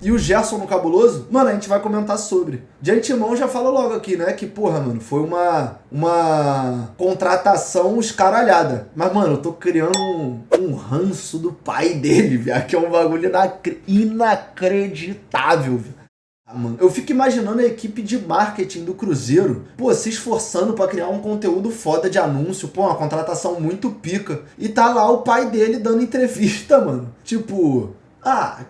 e o Gerson no Cabuloso, mano, a gente vai comentar sobre. De antemão já falo logo aqui, né, que porra, mano, foi uma contratação escaralhada. Mas, mano, eu tô criando um ranço do pai dele, viado, que é um bagulho inacreditável, viado. Mano, eu fico imaginando a equipe de marketing do Cruzeiro, pô, se esforçando pra criar um conteúdo foda de anúncio, pô, uma contratação muito pica. E tá lá o pai dele dando entrevista, mano. Tipo,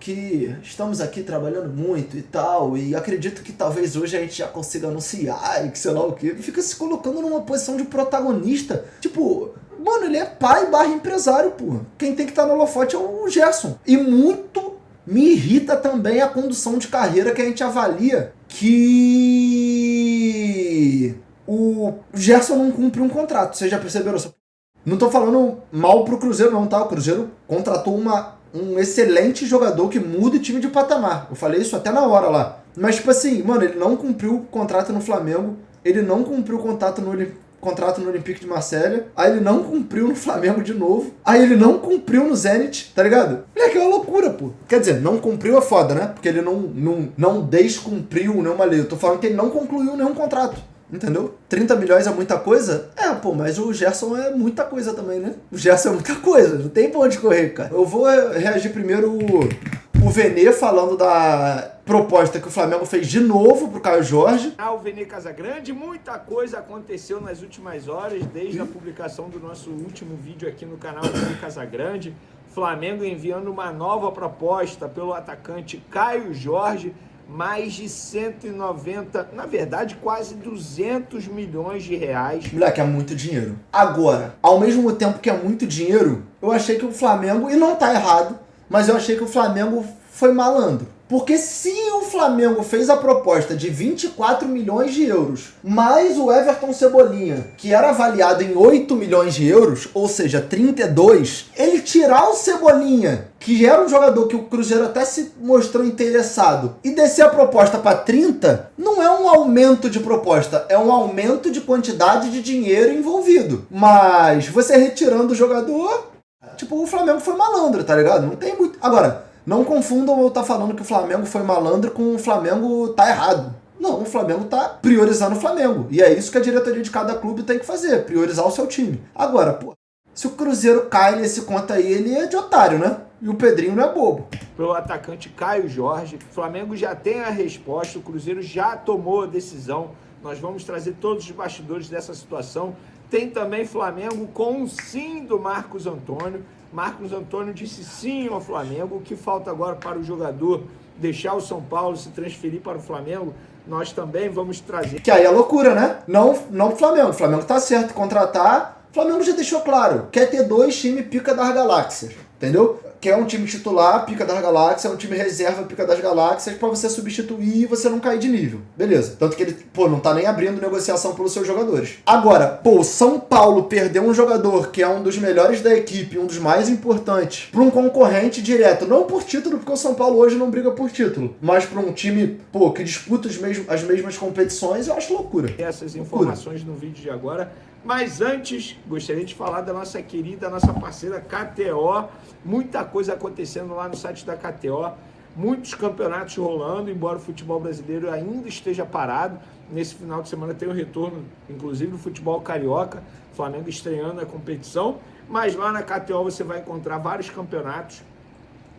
que estamos aqui trabalhando muito e tal, e acredito que talvez hoje a gente já consiga anunciar e que sei lá o quê. Fica se colocando numa posição de protagonista. Tipo, mano, ele é pai / empresário, pô. Quem tem que estar no holofote é o Gerson. E muito me irrita também a condução de carreira que a gente avalia que o Gerson não cumpre um contrato. Vocês já perceberam? Não tô falando mal pro Cruzeiro não, tá? O Cruzeiro contratou um excelente jogador que muda o time de patamar. Eu falei isso até na hora lá. Mas, tipo assim, mano, ele não cumpriu o contrato no Flamengo, ele não cumpriu o contrato no Olympique de Marselha, aí ele não cumpriu no Flamengo de novo, aí ele não cumpriu no Zenit, tá ligado? Moleque, é uma loucura, pô. Quer dizer, não cumpriu é foda, né? Porque ele não descumpriu nenhuma lei. Eu tô falando que ele não concluiu nenhum contrato. Entendeu? 30 milhões é muita coisa? Mas o Gerson é muita coisa também, né? O Gerson é muita coisa, não tem pra onde correr, cara. Eu vou reagir primeiro o Vene falando da proposta que o Flamengo fez de novo pro Caio Jorge. O Vene Casagrande, muita coisa aconteceu nas últimas horas, desde a publicação do nosso último vídeo aqui no canal Vene Casagrande. Flamengo enviando uma nova proposta pelo atacante Caio Jorge, mais de 190, na verdade quase 200 milhões de reais. Moleque, é muito dinheiro. Agora, ao mesmo tempo que é muito dinheiro, eu achei que o Flamengo, e não tá errado, mas eu achei que o Flamengo foi malandro. Porque se o Flamengo fez a proposta de 24 milhões de euros, mais o Everton Cebolinha, que era avaliado em 8 milhões de euros, ou seja, 32, ele tirar o Cebolinha, que era um jogador que o Cruzeiro até se mostrou interessado, e descer a proposta para 30, não é um aumento de proposta, é um aumento de quantidade de dinheiro envolvido. Mas você retirando o jogador, tipo, o Flamengo foi malandro, tá ligado? Não tem muito... Agora, não confundam eu tá falando que o Flamengo foi malandro com o Flamengo tá errado. Não, o Flamengo tá priorizando o Flamengo. E é isso que a diretoria de cada clube tem que fazer, priorizar o seu time. Agora, pô, se o Cruzeiro cai nesse conta aí, ele é de otário, né? E o Pedrinho não é bobo. Pelo atacante Caio Jorge, o Flamengo já tem a resposta, o Cruzeiro já tomou a decisão. Nós vamos trazer todos os bastidores dessa situação. Tem também Flamengo com um sim do Marcos Antônio. Marcos Antônio disse sim ao Flamengo. O que falta agora para o jogador deixar o São Paulo, se transferir para o Flamengo, nós também vamos trazer. Que aí é loucura, né? Não o Flamengo. O Flamengo tá certo em contratar. O Flamengo já deixou claro. Quer ter 2 times pica das galáxias. Entendeu? Quer um time titular, pica das galáxias, um time reserva, pica das galáxias, pra você substituir e você não cair de nível. Beleza. Tanto que ele, não tá nem abrindo negociação pelos seus jogadores. Agora, o São Paulo perdeu um jogador que é um dos melhores da equipe, um dos mais importantes, pra um concorrente direto. Não por título, porque o São Paulo hoje não briga por título, mas pra um time, que disputa as mesmas competições, eu acho loucura. Essas informações no vídeo de agora. Mas antes, gostaria de falar da nossa querida, nossa parceira KTO. Muita coisa acontecendo lá no site da KTO. Muitos campeonatos rolando, embora o futebol brasileiro ainda esteja parado. Nesse final de semana tem o retorno, inclusive, do futebol carioca. Flamengo estreando a competição. Mas lá na KTO você vai encontrar vários campeonatos.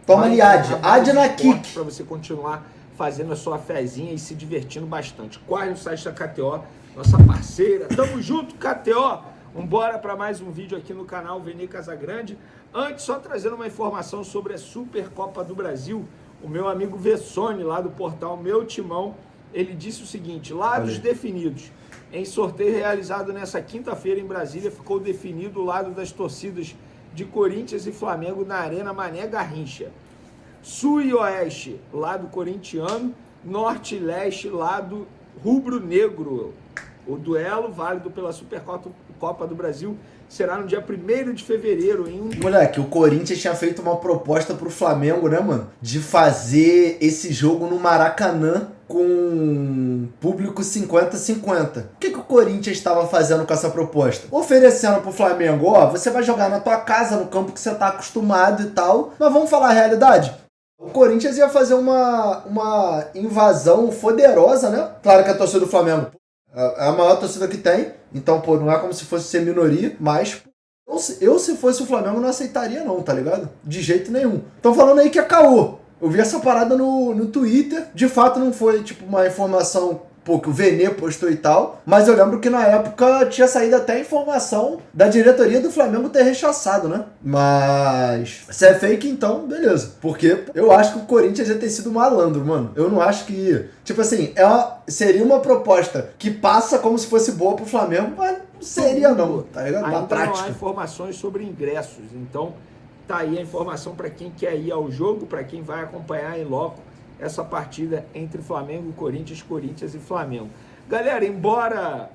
Toma ali, Ad na kick. Para você continuar fazendo a sua fezinha e se divertindo bastante. Corre no site da KTO. Nossa parceira, tamo junto, KTO. Vambora para mais um vídeo aqui no canal Vene Casagrande. Antes, só trazendo uma informação sobre a Supercopa do Brasil. O meu amigo Vessone, lá do portal Meu Timão, ele disse o seguinte: lados definidos. Em sorteio realizado nessa quinta-feira em Brasília, ficou definido o lado das torcidas de Corinthians e Flamengo na Arena Mané Garrincha. Sul e Oeste, lado corintiano. Norte e Leste, lado rubro-negro. O duelo, válido pela Supercopa do Brasil, será no dia 1º de fevereiro. Moleque, o Corinthians tinha feito uma proposta pro Flamengo, né, mano? De fazer esse jogo no Maracanã com público 50-50. O que o Corinthians estava fazendo com essa proposta? Oferecendo pro Flamengo, você vai jogar na tua casa, no campo que você tá acostumado e tal, mas vamos falar a realidade? O Corinthians ia fazer uma invasão poderosa, né? Claro que a torcida do Flamengo é a maior torcida que tem, então, pô, não é como se fosse ser minoria, mas eu se fosse o Flamengo, não aceitaria não, tá ligado? De jeito nenhum. Estão falando aí que é caô. Eu vi essa parada no Twitter, de fato não foi, tipo, uma informação, pô, que o Vene postou e tal, mas eu lembro que na época tinha saído até a informação da diretoria do Flamengo ter rechaçado, né? Mas se é fake, então, beleza. Porque eu acho que o Corinthians ia ter sido malandro, mano. Eu não acho que... Tipo assim, seria uma proposta que passa como se fosse boa pro Flamengo, mas não seria não, tá ligado? Na Ainda prática. não há informações sobre ingressos, então tá aí a informação para quem quer ir ao jogo, para quem vai acompanhar em loco essa partida entre Flamengo e Corinthians e Flamengo. Galera, embora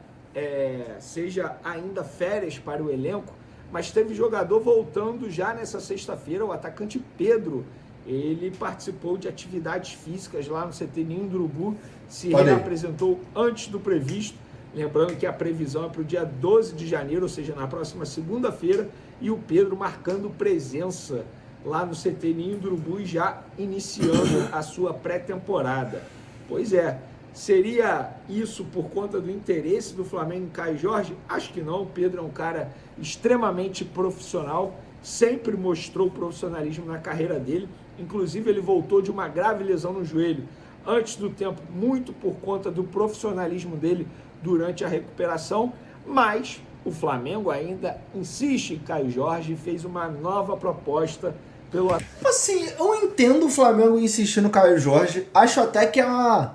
seja ainda férias para o elenco, mas teve jogador voltando já nessa sexta-feira, o atacante Pedro. Ele participou de atividades físicas lá no CT Ninho do Urubu, se reapresentou antes do previsto. Lembrando que a previsão é para o dia 12 de janeiro, ou seja, na próxima segunda-feira, e o Pedro marcando presença lá no CT Ninho do Urubu e já iniciando a sua pré-temporada. Pois é, seria isso por conta do interesse do Flamengo em Caio Jorge? Acho que não. O Pedro é um cara extremamente profissional, sempre mostrou profissionalismo na carreira dele. Inclusive, ele voltou de uma grave lesão no joelho antes do tempo, muito por conta do profissionalismo dele durante a recuperação, mas o Flamengo ainda insiste em Caio Jorge e fez uma nova proposta pelo... Assim, eu entendo o Flamengo insistir no Caio Jorge, acho até que é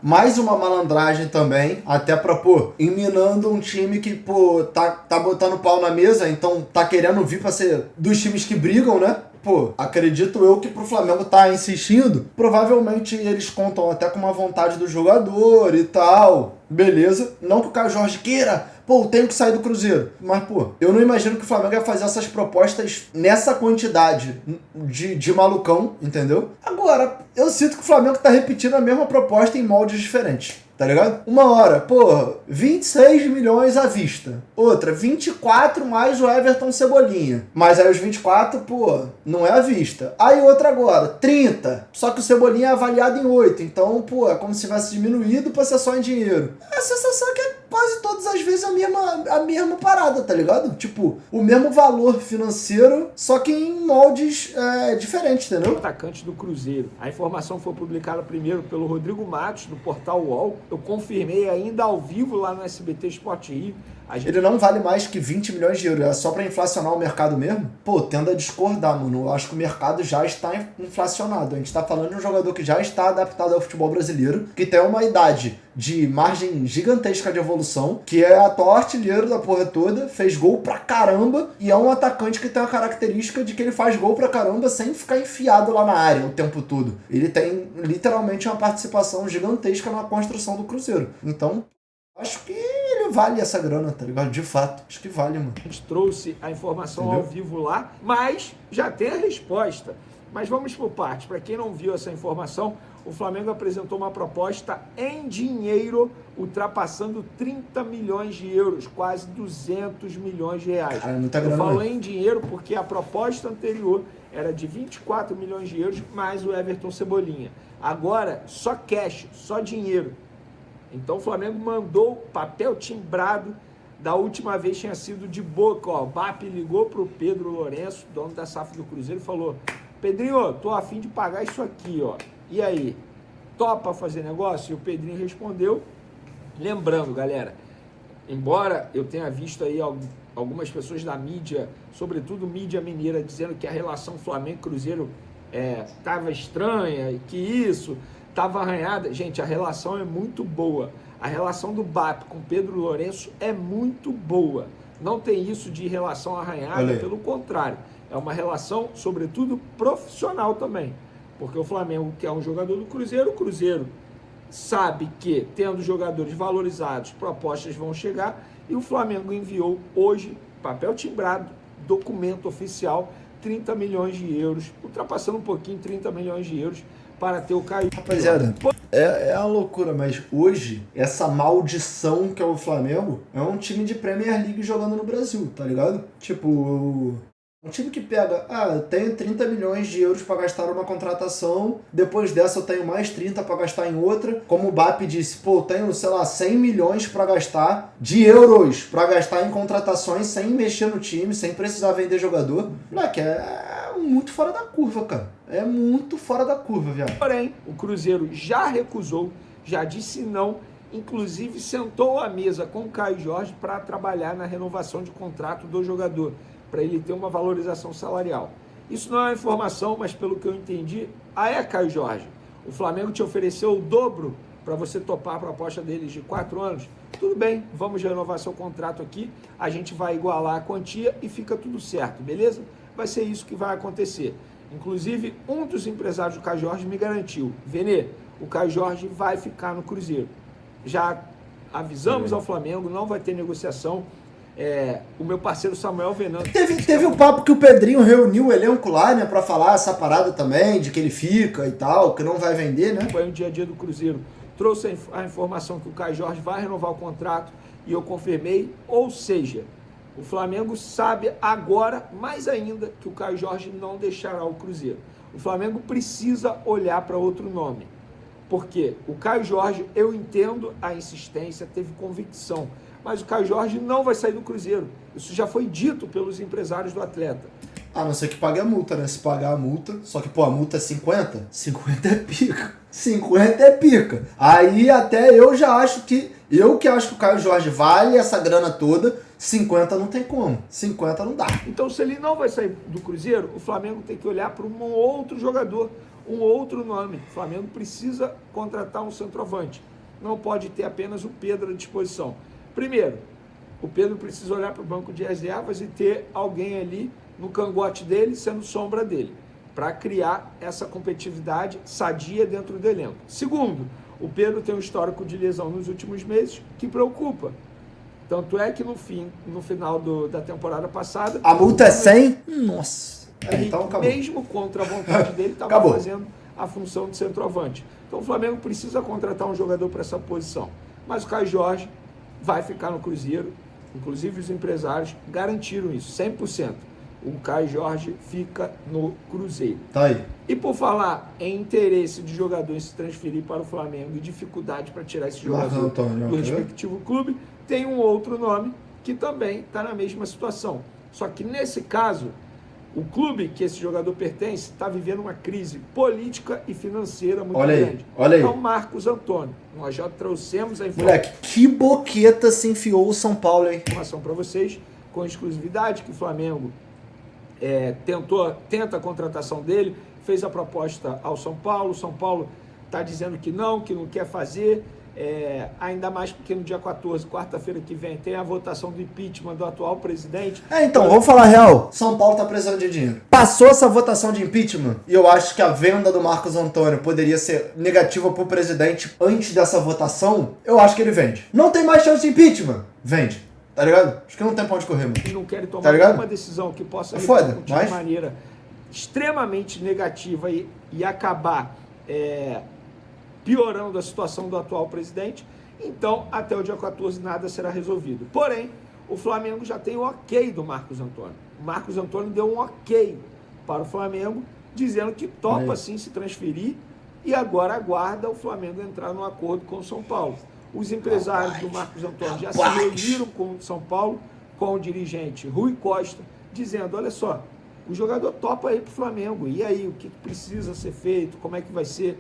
mais uma malandragem também, até pra, pô, minando um time que, pô, tá botando pau na mesa, então tá querendo vir pra ser dos times que brigam, né? Pô, acredito eu que pro Flamengo tá insistindo, provavelmente eles contam até com uma vontade do jogador e tal, beleza. Não que o Caio Jorge queira, pô, eu tenho que sair do Cruzeiro. Mas, pô, eu não imagino que o Flamengo ia fazer essas propostas nessa quantidade de malucão, entendeu? Agora, eu sinto que o Flamengo tá repetindo a mesma proposta em moldes diferentes. Tá ligado? Uma hora, porra, 26 milhões à vista. Outra, 24 mais o Everton Cebolinha. Mas aí os 24, pô, não é à vista. Aí outra agora, 30. Só que o Cebolinha é avaliado em 8. Então, pô, é como se tivesse diminuído pra ser só em dinheiro. A sensação é que é quase todas as vezes a mesma parada, tá ligado? Tipo, o mesmo valor financeiro, só que em moldes diferentes, entendeu? Atacante do Cruzeiro. A informação foi publicada primeiro pelo Rodrigo Matos, do portal UOL. Eu confirmei ainda ao vivo lá no SBT Sport Rio. Ele não vale mais que 20 milhões de euros. É só pra inflacionar o mercado mesmo? Pô, tendo a discordar, mano. Eu acho que o mercado já está inflacionado. A gente tá falando de um jogador que já está adaptado ao futebol brasileiro, que tem uma idade de margem gigantesca de evolução, que é atual artilheiro da porra toda, fez gol pra caramba, e é um atacante que tem a característica de que ele faz gol pra caramba sem ficar enfiado lá na área o tempo todo. Ele tem literalmente uma participação gigantesca na construção do Cruzeiro. Então, acho que ele vale essa grana, tá ligado? De fato, acho que vale, mano. A gente trouxe a informação Entendeu? ao vivo lá, mas já tem a resposta. Mas vamos por partes. Para quem não viu essa informação, o Flamengo apresentou uma proposta em dinheiro, ultrapassando 30 milhões de euros, quase 200 milhões de reais. Cara, muita grana. Eu falo em dinheiro porque a proposta anterior era de 24 milhões de euros, mais o Everton Cebolinha. Agora, só cash, só dinheiro. Então o Flamengo mandou papel timbrado. Da última vez tinha sido de boca, ó. O BAP ligou pro Pedro Lourenço, dono da SAF do Cruzeiro, e falou: Pedrinho, tô a fim de pagar isso aqui, ó. E aí, topa fazer negócio? E o Pedrinho respondeu. Lembrando, galera, embora eu tenha visto aí algumas pessoas da mídia, sobretudo mídia mineira, dizendo que a relação Flamengo-Cruzeiro tava estranha, e que isso tava arranhada. Gente, a relação é muito boa. A relação do BAP com Pedro Lourenço é muito boa. Não tem isso de relação arranhada, pelo contrário. É uma relação, sobretudo, profissional também. Porque o Flamengo quer um jogador do Cruzeiro, o Cruzeiro sabe que, tendo jogadores valorizados, propostas vão chegar, e o Flamengo enviou hoje, papel timbrado, documento oficial, 30 milhões de euros, ultrapassando um pouquinho 30 milhões de euros, para ter o Caio. Rapaziada, é uma loucura, mas hoje, essa maldição que é o Flamengo, é um time de Premier League jogando no Brasil, tá ligado? Tipo, Um time que pega, eu tenho 30 milhões de euros para gastar numa contratação, depois dessa eu tenho mais 30 para gastar em outra. Como o BAP disse, eu tenho, 100 milhões para gastar de euros para gastar em contratações sem mexer no time, sem precisar vender jogador. Moleque, é muito fora da curva, cara. É muito fora da curva, viado. Porém, o Cruzeiro já recusou, já disse não, inclusive sentou à mesa com o Caio Jorge para trabalhar na renovação de contrato do jogador, para ele ter uma valorização salarial. Isso não é uma informação, mas pelo que eu entendi, Caio Jorge, o Flamengo te ofereceu o dobro para você topar a proposta deles de 4 anos. Tudo bem, vamos renovar seu contrato aqui, a gente vai igualar a quantia e fica tudo certo, beleza? Vai ser isso que vai acontecer. Inclusive, um dos empresários do Caio Jorge me garantiu, Vene, o Caio Jorge vai ficar no Cruzeiro. Já avisamos ao Flamengo, não vai ter negociação. O meu parceiro Samuel Venâncio. Teve um papo que o Pedrinho reuniu o elenco lá, né, pra falar essa parada também, de que ele fica e tal, que não vai vender, né? Foi um dia a dia do Cruzeiro. Trouxe a informação que o Caio Jorge vai renovar o contrato e eu confirmei. Ou seja, o Flamengo sabe agora, mais ainda, que o Caio Jorge não deixará o Cruzeiro. O Flamengo precisa olhar para outro nome. Porque o Caio Jorge, eu entendo a insistência, teve convicção, mas o Caio Jorge não vai sair do Cruzeiro. Isso já foi dito pelos empresários do atleta. A não ser que pague a multa, né? Se pagar a multa, só que, a multa é 50, 50 é pica. 50 é pica. Aí até eu já acho que, acho que o Caio Jorge vale essa grana toda, 50 não tem como. 50 não dá. Então, se ele não vai sair do Cruzeiro, o Flamengo tem que olhar para um outro jogador, um outro nome. O Flamengo precisa contratar um centroavante. Não pode ter apenas o Pedro à disposição. Primeiro, o Pedro precisa olhar para o banco de reservas e ter alguém ali no cangote dele, sendo sombra dele, para criar essa competitividade sadia dentro do elenco. Segundo, o Pedro tem um histórico de lesão nos últimos meses que preocupa. Tanto é que no final da temporada passada... A multa é 100? Nossa. Então acabou. Mesmo contra a vontade dele, estava fazendo a função de centroavante. Então o Flamengo precisa contratar um jogador para essa posição. Mas o Caio Jorge vai ficar no Cruzeiro. Inclusive os empresários garantiram isso, 100%. O Caio Jorge fica no Cruzeiro. Tá aí. E por falar em interesse de jogador em se transferir para o Flamengo e dificuldade para tirar esse jogador do respectivo clube, tem um outro nome que também está na mesma situação. Só que nesse caso, o clube que esse jogador pertence está vivendo uma crise política e financeira muito grande. Olha aí. Então, Marcos Antônio, nós já trouxemos a informação. Moleque, que boqueta se enfiou o São Paulo, hein? Informação para vocês, com exclusividade, que o Flamengo tenta a contratação dele, fez a proposta ao São Paulo. O São Paulo está dizendo que não quer fazer. Ainda mais porque no dia 14, quarta-feira que vem, tem a votação do impeachment do atual presidente. Então, vamos falar real. São Paulo tá precisando de dinheiro. Passou essa votação de impeachment e eu acho que a venda do Marcos Antônio poderia ser negativa pro presidente antes dessa votação. Eu acho que ele vende. Não tem mais chance de impeachment? Vende. Tá ligado? Acho que não tem pra onde correr, mano. Eles não querem tomar nenhuma decisão que possa repercutir de maneira extremamente negativa e acabar piorando a situação do atual presidente. Então, até o dia 14, nada será resolvido. Porém, o Flamengo já tem o ok do Marcos Antônio. O Marcos Antônio deu um ok para o Flamengo, dizendo que topa sim se transferir e agora aguarda o Flamengo entrar num acordo com o São Paulo. Os empresários do Marcos Antônio já se reuniram com o São Paulo, com o dirigente Rui Costa, dizendo, olha só, o jogador topa aí para o Flamengo, e aí, o que precisa ser feito, como é que vai ser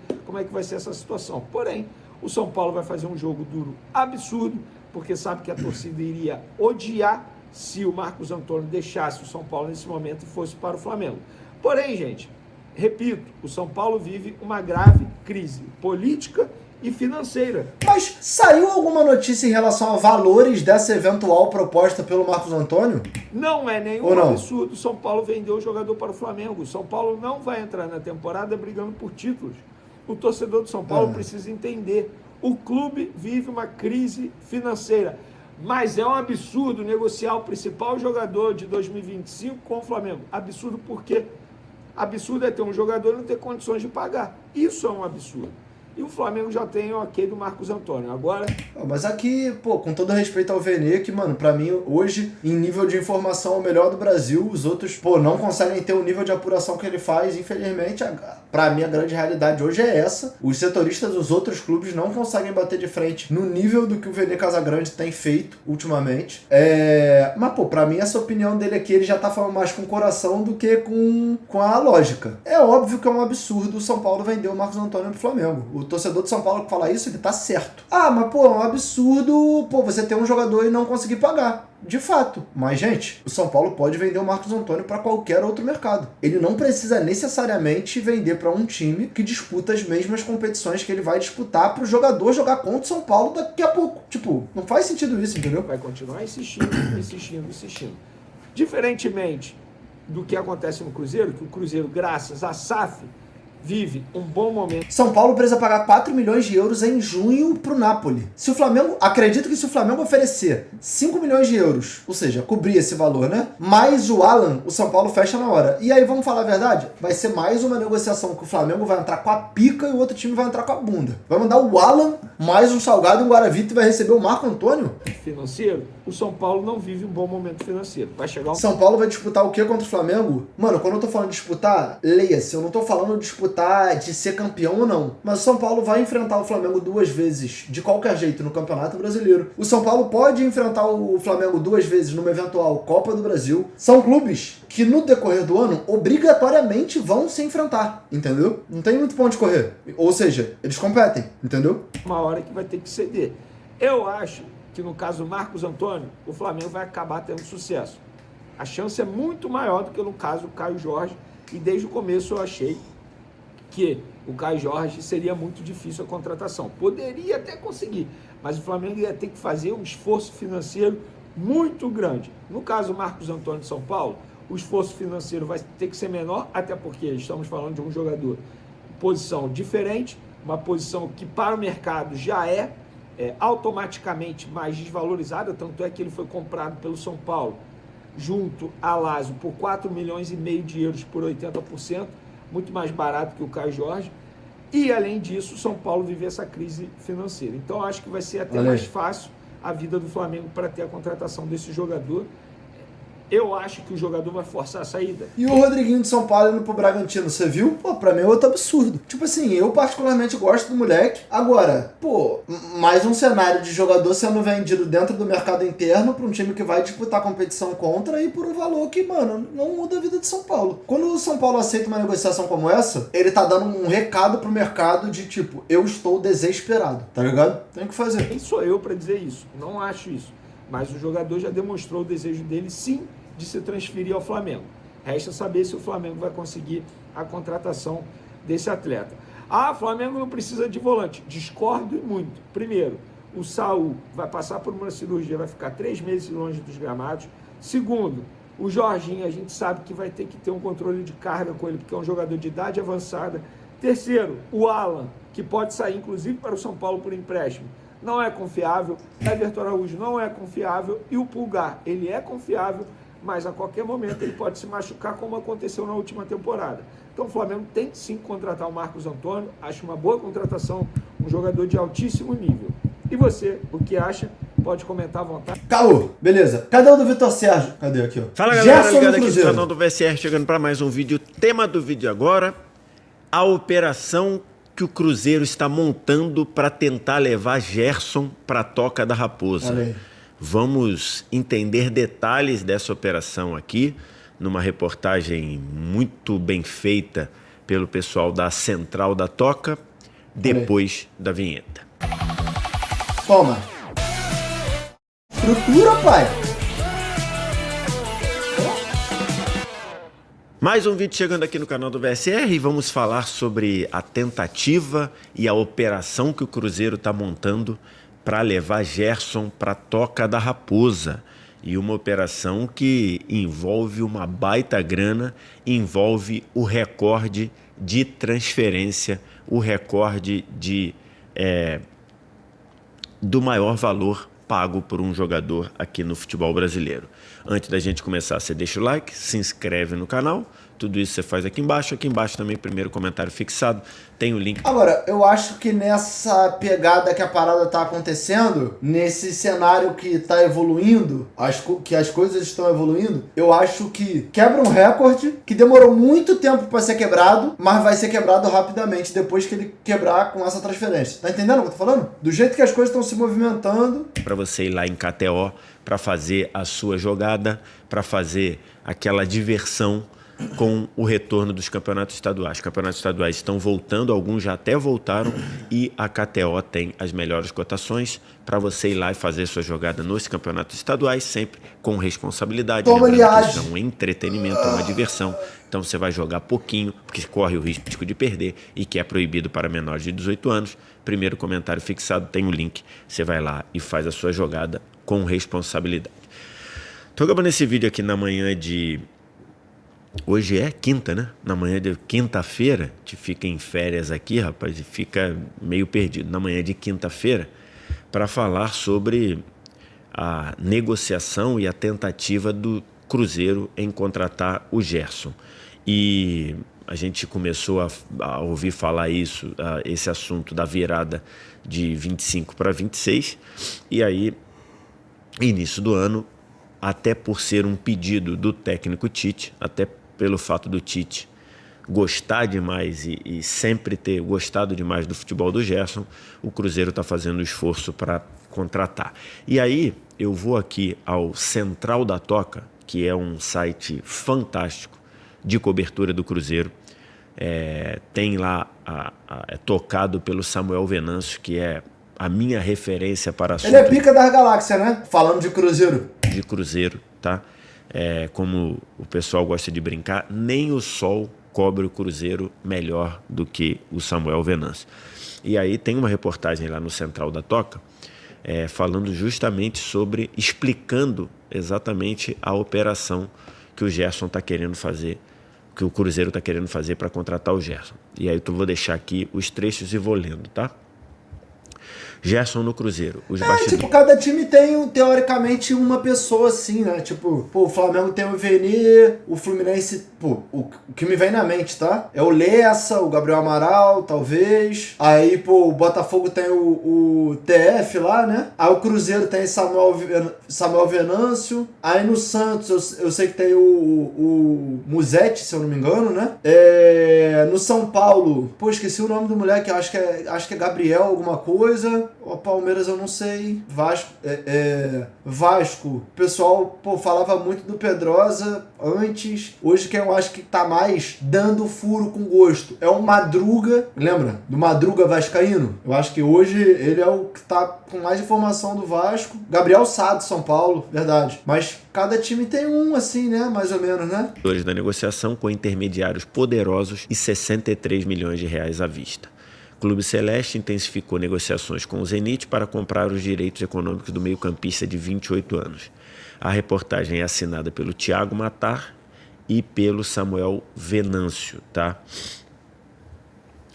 essa situação. Porém, o São Paulo vai fazer um jogo duro absurdo, porque sabe que a torcida iria odiar se o Marcos Antônio deixasse o São Paulo nesse momento e fosse para o Flamengo. Porém, gente, repito, o São Paulo vive uma grave crise política e financeira. Mas saiu alguma notícia em relação a valores dessa eventual proposta pelo Marcos Antônio? Não é nenhum absurdo o São Paulo vender o jogador para o Flamengo. O São Paulo não vai entrar na temporada brigando por títulos. O torcedor do São Paulo precisa entender. O clube vive uma crise financeira. Mas é um absurdo negociar o principal jogador de 2025 com o Flamengo. Absurdo porque absurdo é ter um jogador e não ter condições de pagar. Isso é um absurdo. E o Flamengo já tem o ok do Marcos Antônio. Agora... Mas aqui, pô, com todo respeito ao Vene, que, mano, pra mim, hoje, em nível de informação, é o melhor do Brasil. Os outros, pô, não conseguem ter o nível de apuração que ele faz. Infelizmente, pra mim, a grande realidade hoje é essa. Os setoristas dos outros clubes não conseguem bater de frente no nível do que o Vene Casagrande tem feito ultimamente. Mas, pô, pra mim, essa opinião dele aqui, ele já tá falando mais com o coração do que com a lógica. É óbvio que é um absurdo o São Paulo vender o Marcos Antônio pro Flamengo. O torcedor de São Paulo que fala isso, ele tá certo. Mas pô, é um absurdo, pô, você ter um jogador e não conseguir pagar. De fato. Mas, gente, o São Paulo pode vender o Marcos Antônio para qualquer outro mercado. Ele não precisa necessariamente vender para um time que disputa as mesmas competições que ele vai disputar pro jogador jogar contra o São Paulo daqui a pouco. Tipo, não faz sentido isso, entendeu? Vai continuar insistindo. Diferentemente do que acontece no Cruzeiro, que o Cruzeiro, graças à SAF, vive um bom momento. São Paulo precisa pagar 4 milhões de euros em junho pro Napoli. Se o Flamengo, acredito que se o Flamengo oferecer 5 milhões de euros, ou seja, cobrir esse valor, né? Mais o Alan, o São Paulo fecha na hora. E aí, vamos falar a verdade? Vai ser mais uma negociação que o Flamengo vai entrar com a pica e o outro time vai entrar com a bunda. Vai mandar o Alan, mais um Salgado e um Guaravita e vai receber o Marco Antônio? Financeiro, o São Paulo não vive um bom momento financeiro. Vai chegar um... São Paulo vai disputar o que contra o Flamengo? Mano, quando eu tô falando de disputar, leia-se. Eu não tô falando de disputar de ser campeão ou não. Mas o São Paulo vai enfrentar o Flamengo 2 vezes, de qualquer jeito, no Campeonato Brasileiro. O São Paulo pode enfrentar o Flamengo 2 vezes numa eventual Copa do Brasil. São clubes que no decorrer do ano, obrigatoriamente vão se enfrentar, entendeu? Não tem muito ponto de correr. Ou seja, eles competem, entendeu? Uma hora que vai ter que ceder. Eu acho que no caso do Marcos Antônio, o Flamengo vai acabar tendo sucesso. A chance é muito maior do que no caso do Caio Jorge, e desde o começo eu achei que o Caio Jorge seria muito difícil a contratação. Poderia até conseguir, mas o Flamengo ia ter que fazer um esforço financeiro muito grande. No caso do Marcos Antônio de São Paulo, o esforço financeiro vai ter que ser menor, até porque estamos falando de um jogador em posição diferente, uma posição que para o mercado já é automaticamente mais desvalorizada, tanto é que ele foi comprado pelo São Paulo junto a Lazio por 4,5 milhões de euros por 80%, muito mais barato que o Caio Jorge, e além disso o São Paulo vive essa crise financeira. Então acho que vai ser até mais fácil a vida do Flamengo para ter a contratação desse jogador. Eu acho que o jogador vai forçar a saída. E o Rodriguinho de São Paulo indo pro Bragantino, você viu? Pô, pra mim é outro absurdo. Tipo assim, eu particularmente gosto do moleque. Agora, pô, mais um cenário de jogador sendo vendido dentro do mercado interno pra um time que vai disputar a competição contra e por um valor que, mano, não muda a vida de São Paulo. Quando o São Paulo aceita uma negociação como essa, ele tá dando um recado pro mercado de tipo, eu estou desesperado, tá ligado? Tem que fazer. Quem sou eu pra dizer isso? Não acho isso. Mas o jogador já demonstrou o desejo dele, sim, de se transferir ao Flamengo. Resta saber se o Flamengo vai conseguir a contratação desse atleta. O Flamengo não precisa de volante. Discordo muito. Primeiro, o Saul vai passar por uma cirurgia, vai ficar 3 meses longe dos gramados. Segundo, o Jorginho, a gente sabe que vai ter que ter um controle de carga com ele, porque é um jogador de idade avançada. Terceiro, o Alan, que pode sair, inclusive, para o São Paulo por empréstimo, não é confiável. Everton Araújo não é confiável. E o Pulgar, ele é confiável, mas a qualquer momento ele pode se machucar, como aconteceu na última temporada. Então o Flamengo tem sim que contratar o Marcos Antônio. Acho uma boa contratação, um jogador de altíssimo nível. E você, o que acha? Pode comentar à vontade. Caô, beleza. Cadê o do Vitor Sérgio? Cadê aqui, ó? Fala galera, ligado aqui no canal do VSR, chegando para mais um vídeo. Tema do vídeo agora, a operação que o Cruzeiro está montando para tentar levar Gerson para a Toca da Raposa. Vamos entender detalhes dessa operação aqui, numa reportagem muito bem feita pelo pessoal da Central da Toca, depois da vinheta. Toma. Estrutura, pai. Mais um vídeo chegando aqui no canal do VSR e vamos falar sobre a tentativa e a operação que o Cruzeiro está montando para levar Gerson para a Toca da Raposa. E uma operação que envolve uma baita grana, envolve o recorde de transferência, o recorde do maior valor pago por um jogador aqui no futebol brasileiro. Antes da gente começar, você deixa o like, se inscreve no canal, Tudo isso você faz aqui embaixo. Aqui embaixo também, primeiro comentário fixado, tem o link. Agora, eu acho que nessa pegada que a parada tá acontecendo, nesse cenário que tá evoluindo, que as coisas estão evoluindo, eu acho que quebra um recorde que demorou muito tempo pra ser quebrado, mas vai ser quebrado rapidamente depois que ele quebrar com essa transferência. Tá entendendo o que eu tô falando? Do jeito que as coisas estão se movimentando. Para você ir lá em KTO, para fazer a sua jogada, para fazer aquela diversão com o retorno dos campeonatos estaduais. Os campeonatos estaduais estão voltando, alguns já até voltaram, e a KTO tem as melhores cotações para você ir lá e fazer sua jogada nos campeonatos estaduais, sempre com responsabilidade. Toma, lembrando que isso é um entretenimento, uma diversão. Então você vai jogar pouquinho, porque corre o risco de perder e que é proibido para menores de 18 anos. Primeiro comentário fixado, tem o link. Você vai lá e faz a sua jogada com responsabilidade. Estou gravando esse vídeo aqui na manhã de... Hoje é quinta, né? Na manhã de quinta-feira, a gente fica em férias aqui, rapaz, e fica meio perdido. Na manhã de quinta-feira, para falar sobre a negociação e a tentativa do Cruzeiro em contratar o Gerson. E a gente começou a ouvir falar esse assunto da virada de 25 para 26, e aí, início do ano, até por ser um pedido do técnico Tite, até pelo fato do Tite gostar demais e sempre ter gostado demais do futebol do Gerson, o Cruzeiro está fazendo esforço para contratar. E aí eu vou aqui ao Central da Toca, que é um site fantástico de cobertura do Cruzeiro. Tem lá, é tocado pelo Samuel Venâncio, que é a minha referência para assunto. Ele é pica das galáxias, né? Falando de Cruzeiro. De Cruzeiro, tá? Como o pessoal gosta de brincar, nem o sol cobre o Cruzeiro melhor do que o Samuel Venâncio. E aí tem uma reportagem lá no Central da Toca, falando justamente sobre, explicando exatamente a operação que o Gerson está querendo fazer, que o Cruzeiro está querendo fazer para contratar o Gerson. E aí eu vou deixar aqui os trechos e vou lendo, tá? Gerson no Cruzeiro. Tipo, cada time tem, teoricamente, uma pessoa assim, né? Tipo, o Flamengo tem o Vene, o Fluminense, o que me vem na mente, tá? É o Lessa, o Gabriel Amaral, talvez. Aí, o Botafogo tem o TF lá, né? Aí o Cruzeiro tem Samuel Venâncio. Aí no Santos, eu sei que tem o Musetti, se eu não me engano, né? No São Paulo, esqueci o nome do moleque, acho que é Gabriel alguma coisa. O Palmeiras eu não sei. Vasco. O pessoal, falava muito do Pedrosa antes. Hoje quem eu acho que tá mais dando furo com gosto é o Madruga. Lembra? Do Madruga vascaíno? Eu acho que hoje ele é o que tá com mais informação do Vasco. Gabriel Sá, do São Paulo. Verdade. Mas cada time tem um assim, né? Mais ou menos, né? Da negociação com intermediários poderosos e 63 milhões de reais à vista. O Clube Celeste intensificou negociações com o Zenit para comprar os direitos econômicos do meio-campista de 28 anos. A reportagem é assinada pelo Thiago Matar e pelo Samuel Venâncio, tá?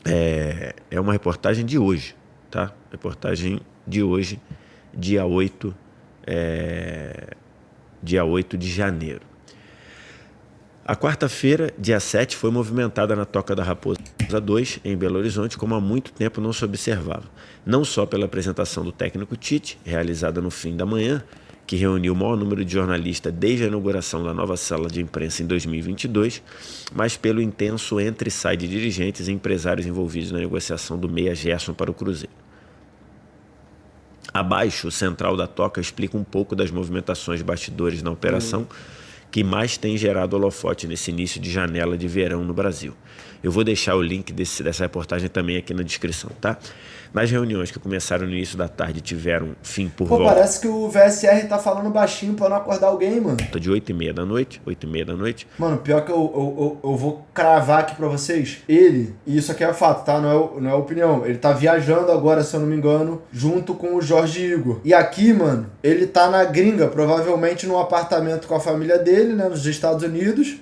É uma reportagem de hoje, tá? Reportagem de hoje, dia 8 de janeiro. A quarta-feira, dia 7, foi movimentada na Toca da Raposa 2, em Belo Horizonte, como há muito tempo não se observava. Não só pela apresentação do técnico Tite, realizada no fim da manhã, que reuniu o maior número de jornalistas desde a inauguração da nova sala de imprensa em 2022, mas pelo intenso entra e sai de dirigentes e empresários envolvidos na negociação do meia Gerson para o Cruzeiro. Abaixo, o Central da Toca explica um pouco das movimentações de bastidores na operação, que mais tem gerado holofote nesse início de janela de verão no Brasil. Eu vou deixar o link dessa reportagem também aqui na descrição, tá? Nas reuniões que começaram no início da tarde tiveram fim por volta... Parece que o VSR tá falando baixinho pra não acordar alguém, mano. De 8h30 da noite. Mano, pior que eu vou cravar aqui pra vocês. Ele, e isso aqui é fato, tá? Não é opinião. Ele tá viajando agora, se eu não me engano, junto com o Jorge Igor. E aqui, mano, ele tá na gringa, provavelmente num apartamento com a família dele. dele, né, nos Estados Unidos,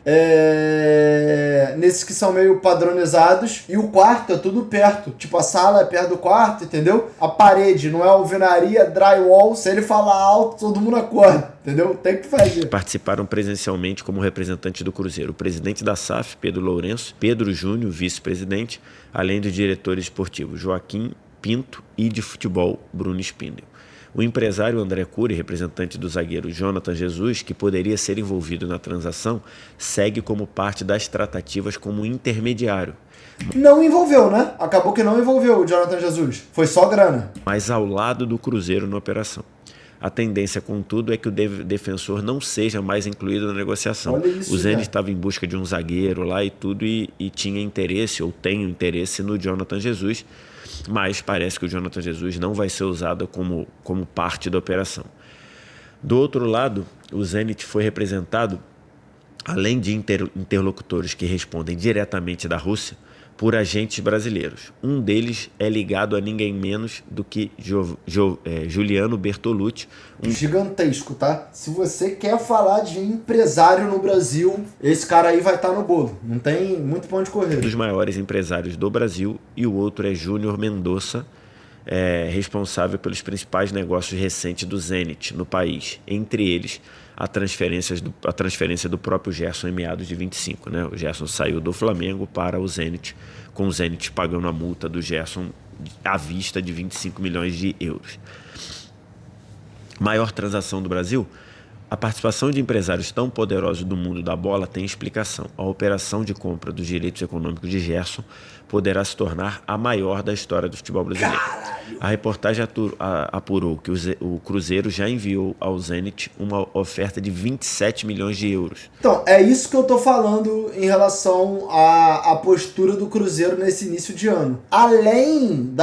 nesses que são meio padronizados, e o quarto é tudo perto, tipo a sala é perto do quarto, entendeu? A parede não é alvenaria, drywall, se ele falar alto, todo mundo acorda, entendeu? Tem que fazer. Participaram presencialmente como representante do Cruzeiro o presidente da SAF, Pedro Lourenço, Pedro Júnior, vice-presidente, além dos diretores esportivos Joaquim Pinto e de futebol Bruno Spindel. O empresário André Cury, representante do zagueiro Jonathan Jesus, que poderia ser envolvido na transação, segue como parte das tratativas como intermediário. Não envolveu, né? Acabou que não envolveu o Jonathan Jesus. Foi só grana. Mas ao lado do Cruzeiro na operação. A tendência, contudo, é que o defensor não seja mais incluído na negociação. Olha isso, o Zenit estava em busca de um zagueiro lá e tudo, e tinha interesse, ou tem interesse, no Jonathan Jesus, mas parece que o Jonathan Jesus não vai ser usado como parte da operação. Do outro lado, o Zenit foi representado, além de interlocutores que respondem diretamente da Rússia, por agentes brasileiros. Um deles é ligado a ninguém menos do que Juliano Bertolucci. Gigantesco, tá? Se você quer falar de empresário no Brasil, esse cara aí vai estar no bolo. Não tem muito pra onde correr. Um dos maiores empresários do Brasil, e o outro é Júnior Mendonça, responsável pelos principais negócios recentes do Zenit no país. Entre eles, a transferência do próprio Gerson em meados de 25. Né? O Gerson saiu do Flamengo para o Zenit, com o Zenit pagando a multa do Gerson à vista de 25 milhões de euros. Maior transação do Brasil? A participação de empresários tão poderosos do mundo da bola tem explicação. A operação de compra dos direitos econômicos de Gerson poderá se tornar a maior da história do futebol brasileiro. A reportagem apurou que o Cruzeiro já enviou ao Zenit uma oferta de 27 milhões de euros. Então, é isso que eu tô falando em relação à postura do Cruzeiro nesse início de ano. Além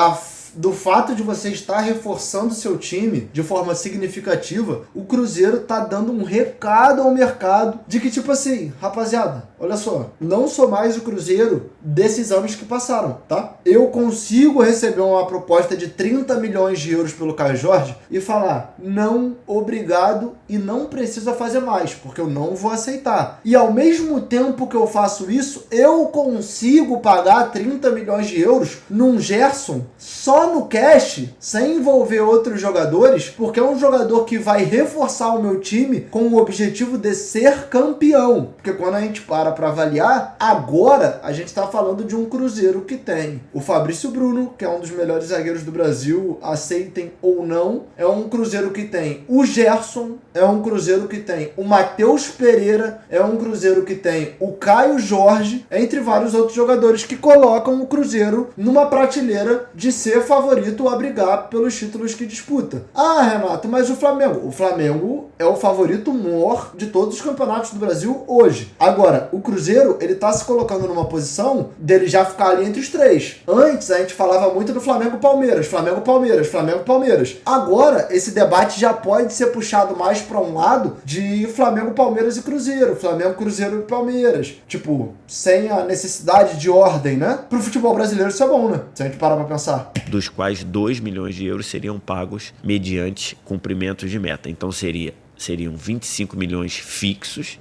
do fato de você estar reforçando seu time de forma significativa, o Cruzeiro tá dando um recado ao mercado de que, tipo assim, rapaziada, olha só, não sou mais o Cruzeiro desses anos que passaram, tá? Eu consigo receber uma proposta de 30 milhões de euros pelo Caio Jorge e falar, não, obrigado, e não precisa fazer mais, porque eu não vou aceitar. E ao mesmo tempo que eu faço isso, eu consigo pagar 30 milhões de euros num Gerson só no cash, sem envolver outros jogadores, porque é um jogador que vai reforçar o meu time com o objetivo de ser campeão. Porque quando a gente para avaliar, agora a gente tá falando de um Cruzeiro que tem o Fabrício Bruno, que é um dos melhores zagueiros do Brasil, aceitem ou não. É um Cruzeiro que tem o Gerson, é um Cruzeiro que tem o Matheus Pereira, é um Cruzeiro que tem o Caio Jorge, entre vários outros jogadores que colocam o Cruzeiro numa prateleira de ser favorito a brigar pelos títulos que disputa. Ah, Renato, mas o Flamengo? O Flamengo é o favorito maior de todos os campeonatos do Brasil hoje. Agora, o Cruzeiro, ele tá se colocando numa posição dele já ficar ali entre os três. Antes, a gente falava muito do Flamengo-Palmeiras, Flamengo-Palmeiras, Flamengo-Palmeiras. Agora, esse debate já pode ser puxado mais para um lado de Flamengo-Palmeiras e Cruzeiro, Flamengo-Cruzeiro e Palmeiras. Tipo, sem a necessidade de ordem, né? Pro futebol brasileiro isso é bom, né? Se a gente parar pra pensar. Dos quais 2 milhões de euros seriam pagos mediante cumprimento de meta. Então seriam 25 milhões fixos,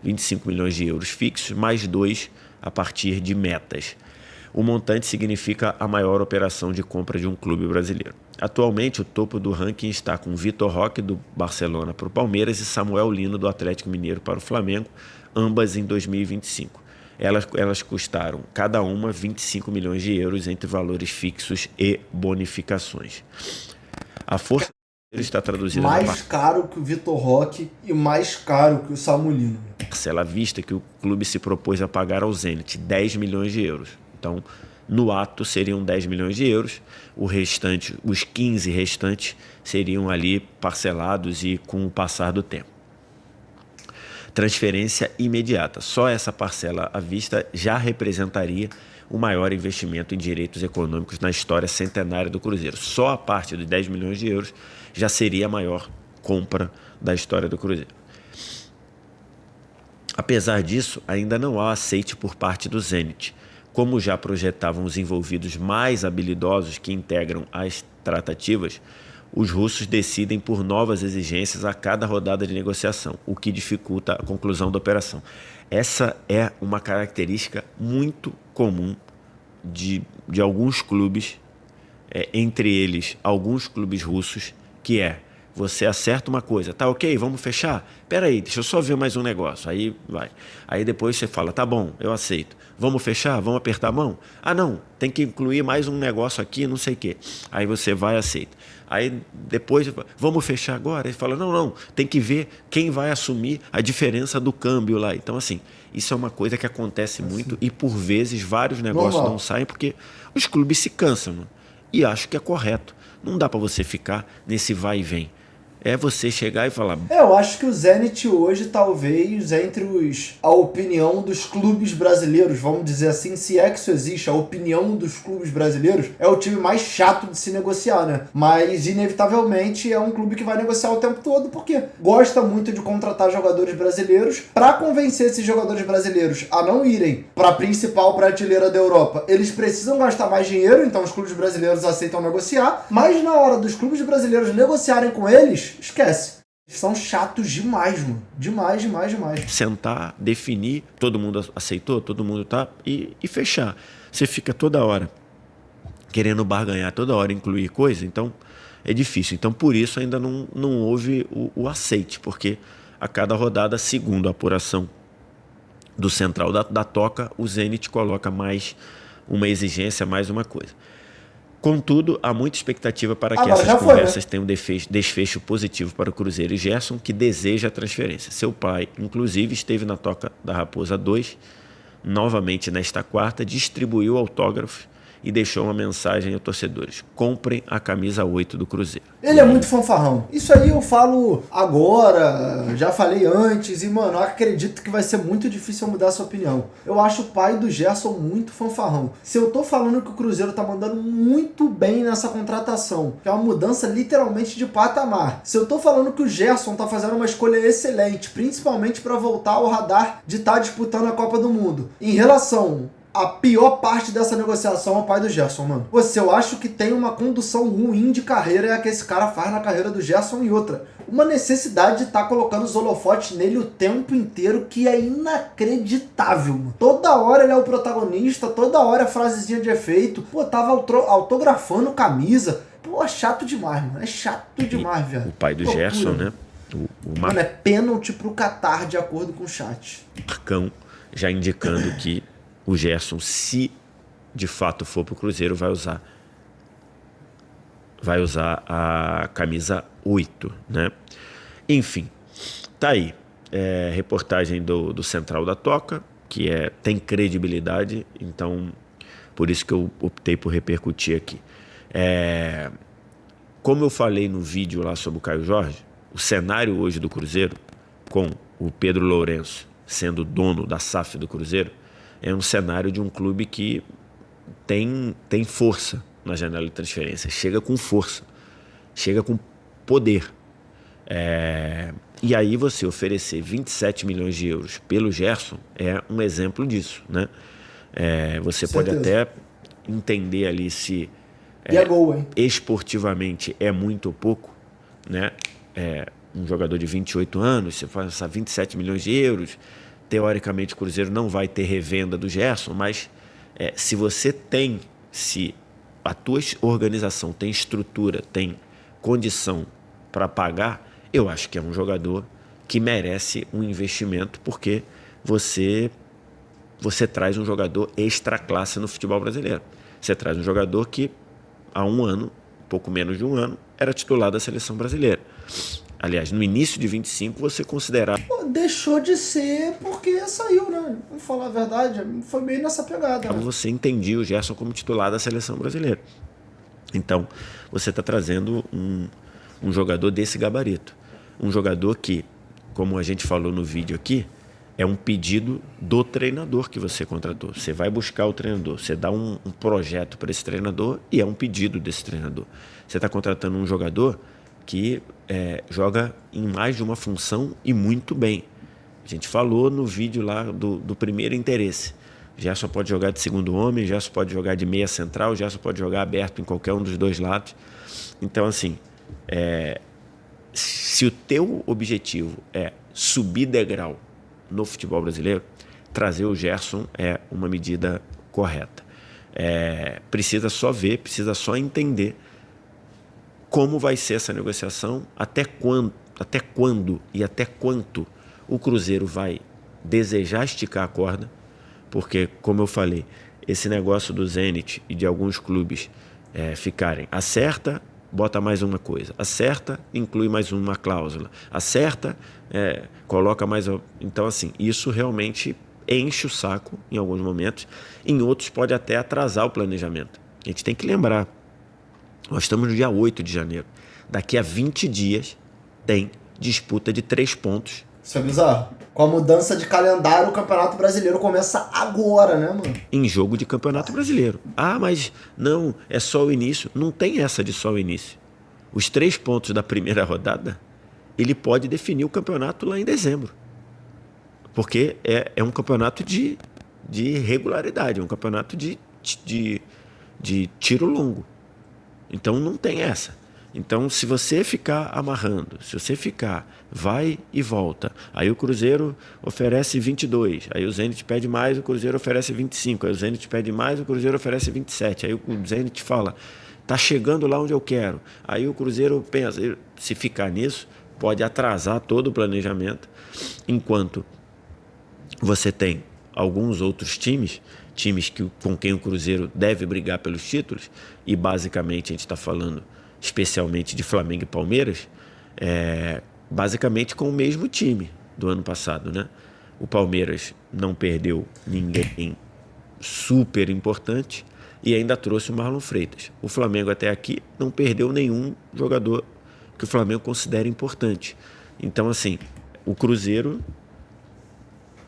25 milhões de euros fixos, mais 2 a partir de metas. O montante significa a maior operação de compra de um clube brasileiro. Atualmente, o topo do ranking está com Vitor Roque, do Barcelona, para o Palmeiras, e Samuel Lino, do Atlético Mineiro, para o Flamengo, ambas em 2025. Elas custaram cada uma 25 milhões de euros entre valores fixos e bonificações. A força está traduzida mais caro que o Vitor Roque e mais caro que o Samulino. Parcela à vista que o clube se propôs a pagar ao Zenit, 10 milhões de euros. Então, no ato seriam 10 milhões de euros, os 15 restantes seriam ali parcelados e com o passar do tempo. Transferência imediata. Só essa parcela à vista já representaria o maior investimento em direitos econômicos na história centenária do Cruzeiro. Só a parte de 10 milhões de euros já seria a maior compra da história do Cruzeiro. Apesar disso, ainda não há aceite por parte do Zenit. Como já projetavam os envolvidos mais habilidosos que integram as tratativas, os russos decidem por novas exigências a cada rodada de negociação, o que dificulta a conclusão da operação. Essa é uma característica muito comum de alguns clubes, entre eles alguns clubes russos, que é: você acerta uma coisa, tá ok, vamos fechar? Peraí, deixa eu só ver mais um negócio. Aí vai. Aí depois você fala, tá bom, eu aceito. Vamos fechar? Vamos apertar a mão? Ah, não, tem que incluir mais um negócio aqui, não sei o quê. Aí você vai e aceita. Aí depois, vamos fechar agora? Ele fala, não, tem que ver quem vai assumir a diferença do câmbio lá. Então, assim, isso é uma coisa que acontece muito e, por vezes, vários negócios não saem porque os clubes se cansam, mano. E acho que é correto. Não dá para você ficar nesse vai e vem. É você chegar e falar... Eu acho que o Zenit hoje, talvez, a opinião dos clubes brasileiros, vamos dizer assim, se é que isso existe, a opinião dos clubes brasileiros, é o time mais chato de se negociar, né? Mas, inevitavelmente, é um clube que vai negociar o tempo todo, porque gosta muito de contratar jogadores brasileiros. Para convencer esses jogadores brasileiros a não irem para a principal prateleira da Europa, eles precisam gastar mais dinheiro, então os clubes brasileiros aceitam negociar, mas na hora dos clubes brasileiros negociarem com eles, esquece. Eles são chatos demais, mano. Demais. Sentar, definir, todo mundo aceitou, todo mundo tá, e fechar. Você fica toda hora querendo barganhar, toda hora incluir coisa, então é difícil. Então por isso ainda não houve o aceite, porque a cada rodada, segundo a apuração do Central da Toca, o Zenit coloca mais uma exigência, mais uma coisa. Contudo, há muita expectativa para que essas conversas tenham desfecho positivo para o Cruzeiro e Gerson, que deseja a transferência. Seu pai, inclusive, esteve na Toca da Raposa 2, novamente nesta quarta, distribuiu autógrafos e deixou uma mensagem aos torcedores: comprem a camisa 8 do Cruzeiro. Ele é muito fanfarrão. Isso aí eu falo agora, já falei antes, e, mano, eu acredito que vai ser muito difícil eu mudar essa opinião. Eu acho o pai do Gerson muito fanfarrão. Se eu tô falando que o Cruzeiro tá mandando muito bem nessa contratação, que é uma mudança literalmente de patamar. Se eu tô falando que o Gerson tá fazendo uma escolha excelente, principalmente para voltar ao radar de estar disputando a Copa do Mundo. Em relação... a pior parte dessa negociação é o pai do Gerson, mano. Eu acho que tem uma condução ruim de carreira, é a que esse cara faz na carreira do Gerson, e outra. Uma necessidade de estar colocando os holofotes nele o tempo inteiro, que é inacreditável, mano. Toda hora ele é o protagonista, toda hora é frasezinha de efeito. Pô, tava autografando camisa. Pô, é chato demais, mano. É chato demais, velho. O pai do Gerson, né? Mano, é pênalti pro Qatar, de acordo com o chat. Marcão já indicando que o Gerson, se de fato for pro Cruzeiro, vai usar a camisa 8, né? Enfim, tá aí. Reportagem do Central da Toca, que tem credibilidade, então por isso que eu optei por repercutir aqui. Como eu falei no vídeo lá sobre o Caio Jorge, o cenário hoje do Cruzeiro, com o Pedro Lourenço sendo dono da SAF do Cruzeiro, é um cenário de um clube que tem força na janela de transferência, chega com força, chega com poder. E aí você oferecer 27 milhões de euros pelo Gerson é um exemplo disso, né? Você pode até entender ali se esportivamente é muito ou pouco, né? Um jogador de 28 anos, você faz 27 milhões de euros, teoricamente o Cruzeiro não vai ter revenda do Gerson, mas se a tua organização tem estrutura, tem condição para pagar, eu acho que é um jogador que merece um investimento, porque você traz um jogador extra classe no futebol brasileiro. Você traz um jogador que há um ano, pouco menos de um ano, era titular da seleção brasileira. Aliás, no início de 25, você considerava... Deixou de ser porque saiu, né? Vamos falar a verdade, foi meio nessa pegada. Né? Você entendia o Gerson como titular da seleção brasileira. Então, você está trazendo um jogador desse gabarito. Um jogador que, como a gente falou no vídeo aqui, é um pedido do treinador que você contratou. Você vai buscar o treinador, você dá um projeto para esse treinador e é um pedido desse treinador. Você está contratando um jogador que joga em mais de uma função e muito bem. A gente falou no vídeo lá do primeiro interesse. Gerson pode jogar de segundo homem, Gerson pode jogar de meia central, Gerson pode jogar aberto em qualquer um dos dois lados. Então, assim, se o teu objetivo é subir degrau no futebol brasileiro, trazer o Gerson é uma medida correta. Precisa só ver, precisa só entender como vai ser essa negociação, até quando e até quanto o Cruzeiro vai desejar esticar a corda, porque, como eu falei, esse negócio do Zenit e de alguns clubes ficarem acerta, bota mais uma coisa, acerta, inclui mais uma cláusula, acerta, coloca mais... Então, assim, isso realmente enche o saco em alguns momentos, em outros pode até atrasar o planejamento. A gente tem que lembrar, nós estamos no dia 8 de janeiro, daqui a 20 dias tem disputa de 3 pontos. Isso é bizarro. Com a mudança de calendário, o Campeonato Brasileiro começa agora, né, mano? Em jogo de Campeonato Brasileiro. Ah, mas não, é só o início. Não tem essa de só o início. Os 3 pontos da primeira rodada, ele pode definir o campeonato lá em dezembro. Porque é um campeonato de regularidade, é um campeonato de tiro longo. Então não tem essa. Então, se você ficar amarrando, se você ficar vai e volta, aí o Cruzeiro oferece 22, aí o Zenit pede mais, o Cruzeiro oferece 25, aí o Zenit pede mais, o Cruzeiro oferece 27, aí o Zenit fala, tá chegando lá onde eu quero. Aí o Cruzeiro pensa, se ficar nisso, pode atrasar todo o planejamento, enquanto você tem alguns outros times com quem o Cruzeiro deve brigar pelos títulos, e basicamente a gente está falando especialmente de Flamengo e Palmeiras, basicamente com o mesmo time do ano passado, né? O Palmeiras não perdeu ninguém super importante e ainda trouxe o Marlon Freitas. O Flamengo até aqui não perdeu nenhum jogador que o Flamengo considera importante. Então, assim, o Cruzeiro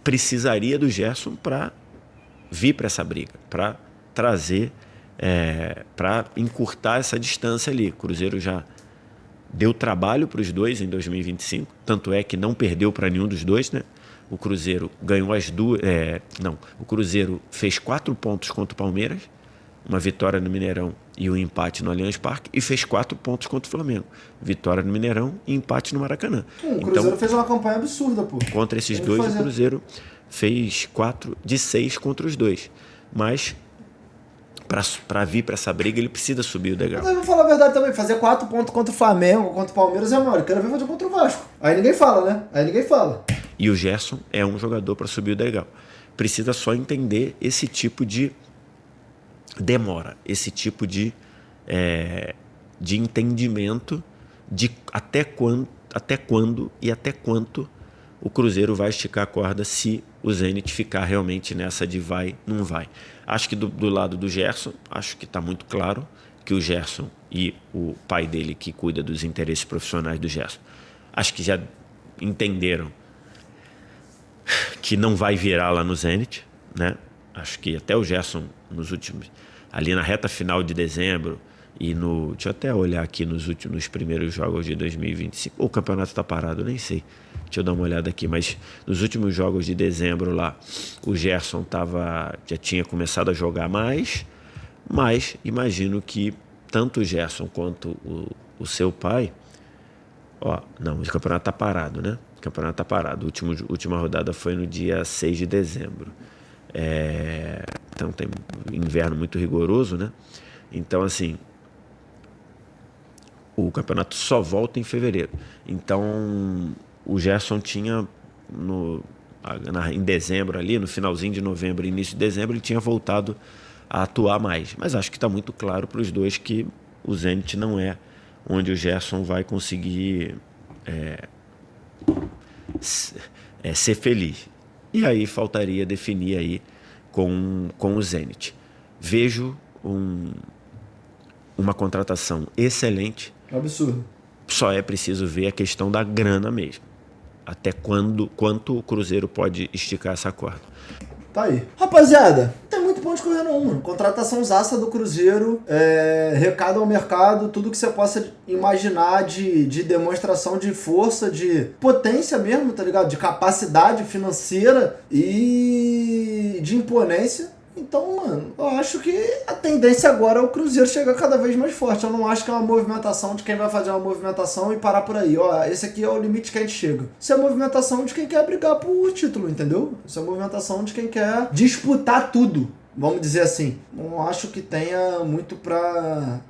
precisaria do Gerson para vir para essa briga, para trazer, para encurtar essa distância ali. O Cruzeiro já deu trabalho para os dois em 2025, tanto é que não perdeu para nenhum dos dois, né? O Cruzeiro ganhou as duas... o Cruzeiro fez 4 pontos contra o Palmeiras, uma vitória no Mineirão e um empate no Allianz Parque, e fez 4 pontos contra o Flamengo. Vitória no Mineirão e empate no Maracanã. O Cruzeiro fez uma campanha absurda, pô. Contra esses dois, o Cruzeiro fez 4 de 6 contra os dois. Mas, para vir para essa briga, ele precisa subir o degrau. Mas eu vou falar a verdade também, fazer 4 pontos contra o Flamengo, contra o Palmeiras é maior. Eu quero ver fazer contra o Vasco. Aí ninguém fala, né? E o Gerson é um jogador para subir o degrau. Precisa só entender esse tipo de demora, esse tipo de entendimento de até quando e até quanto o Cruzeiro vai esticar a corda se o Zenit ficar realmente nessa de vai, não vai. Acho que do lado do Gerson, acho que está muito claro que o Gerson e o pai dele, que cuida dos interesses profissionais do Gerson, acho que já entenderam que não vai virar lá no Zenit, né? Acho que até o Gerson ali na reta final de dezembro e deixa eu até olhar aqui nos primeiros jogos de 2025, o campeonato está parado, nem sei, deixa eu dar uma olhada aqui, mas nos últimos jogos de dezembro lá, o Gerson já tinha começado a jogar mais, mas imagino que tanto o Gerson quanto o seu pai, não, o campeonato está parado, né? O campeonato está parado, a última rodada foi no dia 6 de dezembro. Então tem inverno muito rigoroso, né? Então, assim, o campeonato só volta em fevereiro. Então, o Gerson tinha em dezembro ali, no finalzinho de novembro, início de dezembro, ele tinha voltado a atuar mais. Mas acho que está muito claro para os dois que o Zenit não é onde o Gerson vai conseguir ser feliz. E aí faltaria definir aí com o Zenit. Vejo uma contratação excelente. Absurdo. Só é preciso ver a questão da grana mesmo. Até quanto o Cruzeiro pode esticar essa corda. Tá aí. Rapaziada, tem muito ponto de correr no mano. Contratação zaça do Cruzeiro, recado ao mercado, tudo que você possa imaginar de demonstração de força, de potência mesmo, tá ligado? De capacidade financeira e de imponência. Então, mano, eu acho que a tendência agora é o Cruzeiro chegar cada vez mais forte. Eu não acho que é uma movimentação de quem vai fazer uma movimentação e parar por aí. Ó, esse aqui é o limite que a gente chega. Isso é a movimentação de quem quer brigar por título, entendeu? Isso é a movimentação de quem quer disputar tudo. Vamos dizer assim. Não acho que tenha muito pra...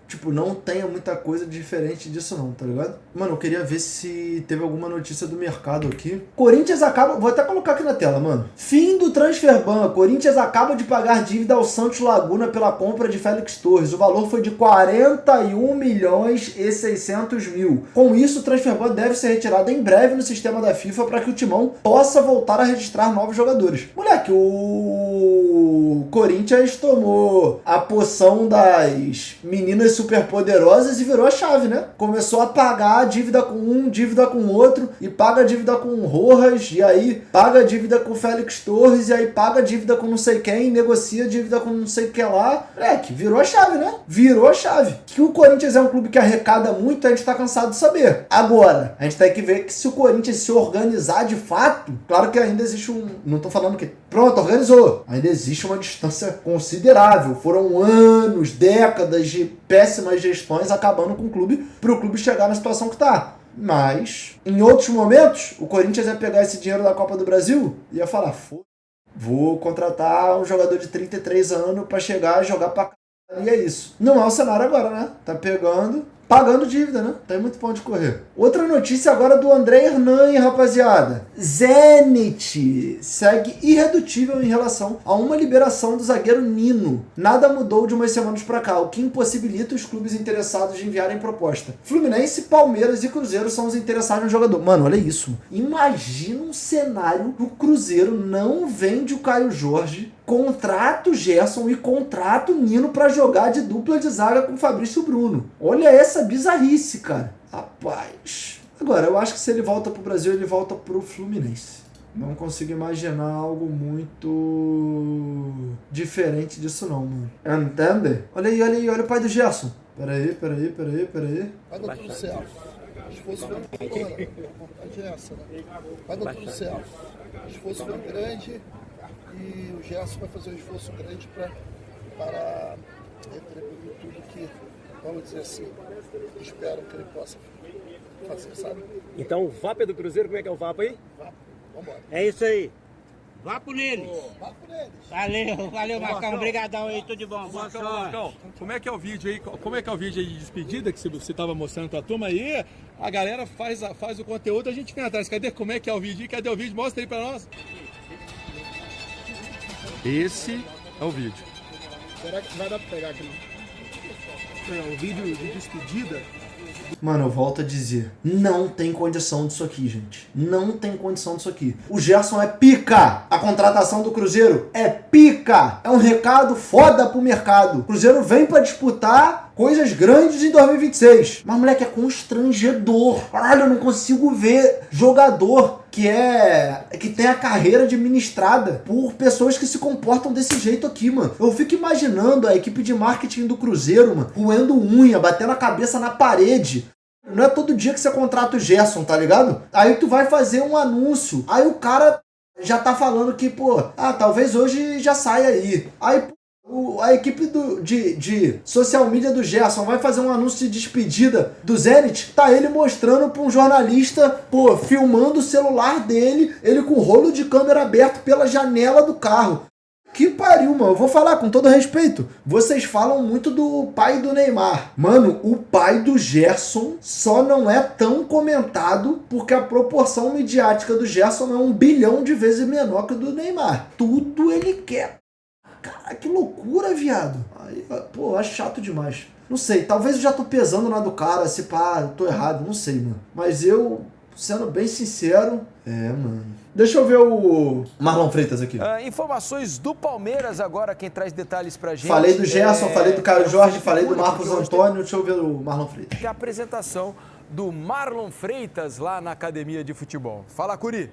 Tipo, não tenha muita coisa diferente disso não, tá ligado? Mano, eu queria ver se teve alguma notícia do mercado aqui. Corinthians acaba... Vou até colocar aqui na tela, mano. Fim do transfer ban. Corinthians acaba de pagar dívida ao Santos Laguna pela compra de Félix Torres. O valor foi de 41.600.000. Com isso, o transfer ban deve ser retirado em breve no sistema da FIFA para que o Timão possa voltar a registrar novos jogadores. Moleque, o Corinthians tomou a poção das meninas superpoderosas e virou a chave, né? Começou a pagar a dívida com um, dívida com outro, e paga a dívida com o Rojas, e aí paga a dívida com o Félix Torres, e aí paga a dívida com não sei quem, negocia a dívida com não sei o que lá. Moleque, virou a chave, né? Virou a chave. Que o Corinthians é um clube que arrecada muito, a gente tá cansado de saber. Agora, a gente tem que ver que se o Corinthians se organizar de fato, claro que ainda existe um... Não tô falando que... Pronto, organizou. Ainda existe uma distância considerável. Foram anos, décadas de péssimas gestões acabando com o clube para o clube chegar na situação que tá. Mas, em outros momentos, o Corinthians ia pegar esse dinheiro da Copa do Brasil e ia falar, vou contratar um jogador de 33 anos para chegar e jogar pra caralho, e é isso. Não é o cenário agora, né? Tá pagando dívida, né? Tem muito pão de correr. Outra notícia agora do André Hernan, rapaziada. Zenit segue irredutível em relação a uma liberação do zagueiro Nino. Nada mudou de umas semanas pra cá, o que impossibilita os clubes interessados de enviarem proposta. Fluminense, Palmeiras e Cruzeiro são os interessados no jogador. Mano, olha isso. Imagina um cenário que o Cruzeiro não vende o Caio Jorge, contrata o Gerson e contrata o Nino pra jogar de dupla de zaga com o Fabrício Bruno. Olha essa bizarrice, cara. Rapaz. Agora, eu acho que se ele volta pro Brasil, ele volta pro Fluminense. Não consigo imaginar algo muito diferente disso não, mano. Entende? Olha o pai do Gerson. Peraí. Vai dar tudo certo. O esforço foi grande. Vai dar tudo certo. O esforço foi grande e o Gerson vai fazer um esforço grande para retribuir tudo que, vamos dizer assim, espero que ele possa fazer, sabe? Então o Vapo é do Cruzeiro, como é que é o Vapo aí? Vapo, vambora. É isso aí. Vapo neles. Vapo neles. Valeu, Marcão. Obrigadão aí, tudo de bom. Boa sorte. Marcão, como é que é o vídeo aí? Como é que é o vídeo aí de despedida que você estava mostrando pra turma aí? A galera faz o conteúdo, a gente vem atrás. Cadê? Como é que é o vídeo? Cadê o vídeo? Mostra aí pra nós. Esse é o vídeo. Será que vai dar pra pegar aqui? O vídeo de despedida. Mano, eu volto a dizer, não tem condição disso aqui, gente. Não tem condição disso aqui. O Gerson é pica. A contratação do Cruzeiro é pica. É um recado foda pro mercado. O Cruzeiro vem pra disputar coisas grandes em 2026. Mas, moleque, é constrangedor. Caralho, eu não consigo ver jogador que tem a carreira administrada por pessoas que se comportam desse jeito aqui, mano. Eu fico imaginando a equipe de marketing do Cruzeiro, mano, roendo unha, batendo a cabeça na parede. Não é todo dia que você contrata o Gerson, tá ligado? Aí tu vai fazer um anúncio, aí o cara já tá falando que, talvez hoje já saia aí. Aí, a equipe de social media do Gerson vai fazer um anúncio de despedida do Zenit, tá ele mostrando pra um jornalista, filmando o celular dele, ele com o rolo de câmera aberto pela janela do carro. Que pariu, mano. Eu vou falar com todo respeito. Vocês falam muito do pai do Neymar. Mano, o pai do Gerson só não é tão comentado porque a proporção midiática do Gerson é 1 bilhão de vezes menor que a do Neymar. Tudo ele quer. Cara, que loucura, viado. Aí, eu acho chato demais. Não sei, talvez eu já tô pesando na do cara, se pá, eu tô errado, não sei, mano. Mas eu, sendo bem sincero, mano. Deixa eu ver o Marlon Freitas aqui. Informações do Palmeiras agora, quem traz detalhes pra gente. Falei do Gerson, falei do Caio Jorge, falei do Marcos Antônio, deixa eu ver o Marlon Freitas. A apresentação do Marlon Freitas lá na academia de futebol. Fala, Curi.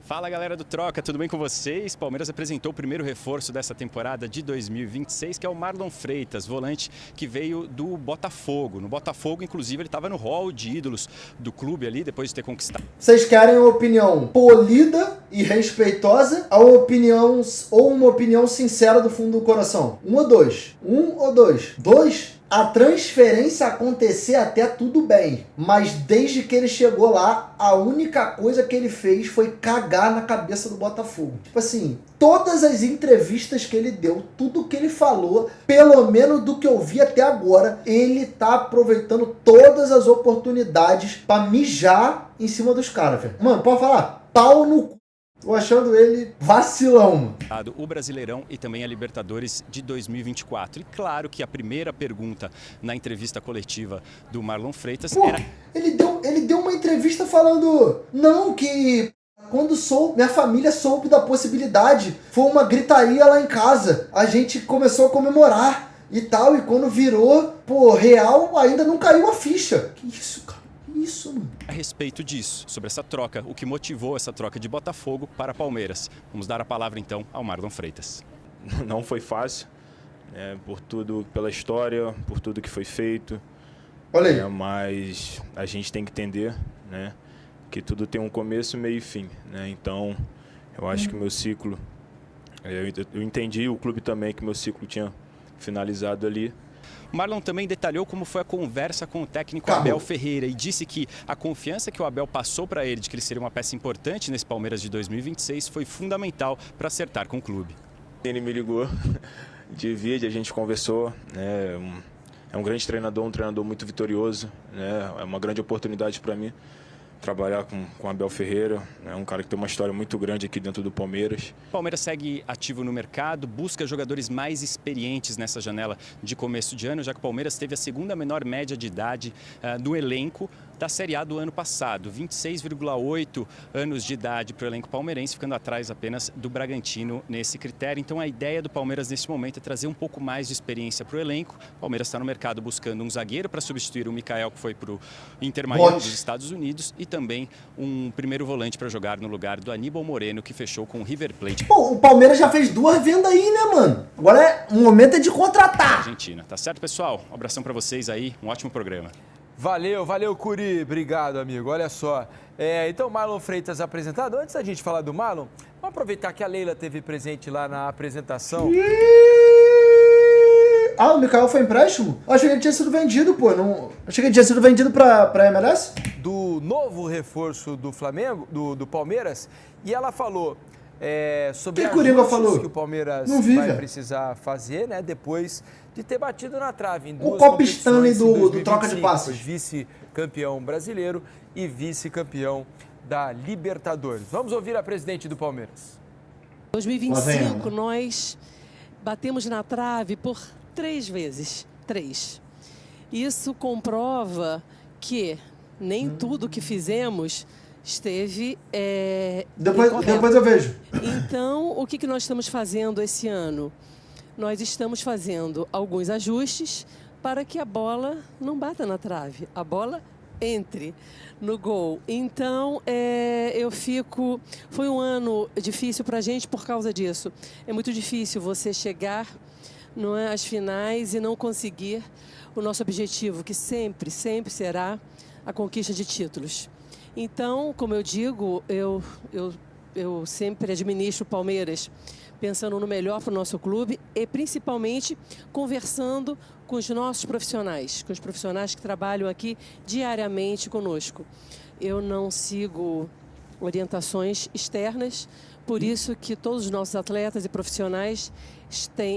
Fala galera do Troca, tudo bem com vocês? Palmeiras apresentou o primeiro reforço dessa temporada de 2026, que é o Marlon Freitas, volante que veio do Botafogo. No Botafogo, inclusive, ele estava no hall de ídolos do clube ali, depois de ter conquistado. Vocês querem uma opinião polida e respeitosa ou uma opinião sincera do fundo do coração? Um ou dois? Dois? A transferência acontecer até tudo bem, mas desde que ele chegou lá, a única coisa que ele fez foi cagar na cabeça do Botafogo. Tipo assim, todas as entrevistas que ele deu, tudo que ele falou, pelo menos do que eu vi até agora, ele tá aproveitando todas as oportunidades pra mijar em cima dos caras, velho. Mano, pode falar? Pau no cu. Tô achando ele vacilão. O Brasileirão e também a Libertadores de 2024. E claro que a primeira pergunta na entrevista coletiva do Marlon Freitas era... Ele deu uma entrevista falando... Não, que... Quando minha família soube da possibilidade, foi uma gritaria lá em casa. A gente começou a comemorar e tal. E quando virou, real, ainda não caiu a ficha. Que isso, cara? Isso, mano. A respeito disso, sobre essa troca, o que motivou essa troca de Botafogo para Palmeiras. Vamos dar a palavra então ao Marlon Freitas. Não foi fácil, por tudo, pela história, por tudo que foi feito. Olha aí. Mas a gente tem que entender, que tudo tem um começo, meio e fim. Então, eu acho que meu ciclo... Eu entendi, o clube também, que meu ciclo tinha finalizado ali. Marlon também detalhou como foi a conversa com o técnico Abel Ferreira e disse que a confiança que o Abel passou para ele de que ele seria uma peça importante nesse Palmeiras de 2026 foi fundamental para acertar com o clube. Ele me ligou de vídeo, a gente conversou, é um grande treinador, um treinador muito vitorioso, é uma grande oportunidade para mim trabalhar com Abel Ferreira, um cara que tem uma história muito grande aqui dentro do Palmeiras. O Palmeiras segue ativo no mercado, busca jogadores mais experientes nessa janela de começo de ano, já que o Palmeiras teve a segunda menor média de idade do elenco da Série A do ano passado, 26,8 anos de idade para o elenco palmeirense, ficando atrás apenas do Bragantino nesse critério. Então a ideia do Palmeiras nesse momento é trazer um pouco mais de experiência para o elenco. O Palmeiras está no mercado buscando um zagueiro para substituir o Mikael, que foi para o Inter Miami dos Estados Unidos, e também um primeiro volante para jogar no lugar do Aníbal Moreno, que fechou com o River Plate. Pô, o Palmeiras já fez 2 vendas aí, né, mano? Agora o momento é de contratar. Argentina. Tá certo, pessoal? Um abração para vocês aí, um ótimo programa. Valeu, Curi. Obrigado, amigo. Olha só. Então, Marlon Freitas apresentado. Antes da gente falar do Marlon, vamos aproveitar que a Leila teve presente lá na apresentação. Ah, o Mikael foi empréstimo? Eu achei que ele tinha sido vendido, pô. Não... Achei que ele tinha sido vendido pra MLS? Do novo reforço do Flamengo, do Palmeiras. E ela falou sobre ajustes que o Palmeiras vai precisar fazer, depois de ter batido na trave em duas o Copa Stanley do troca de passes. Vice-campeão brasileiro e vice-campeão da Libertadores. Vamos ouvir a presidente do Palmeiras. 2025 nós batemos na trave por 3 vezes. 3. Isso comprova que nem tudo que fizemos esteve depois eu vejo. Então, o que nós estamos fazendo esse ano? Nós estamos fazendo alguns ajustes para que a bola não bata na trave, a bola entre no gol. Então, foi um ano difícil para a gente por causa disso. É muito difícil você chegar às finais e não conseguir o nosso objetivo, que sempre será a conquista de títulos. Então, como eu digo, eu sempre administro o Palmeiras pensando no melhor para o nosso clube e principalmente conversando com os nossos profissionais, com os profissionais que trabalham aqui diariamente conosco. Eu não sigo orientações externas, por isso que todos os nossos atletas e profissionais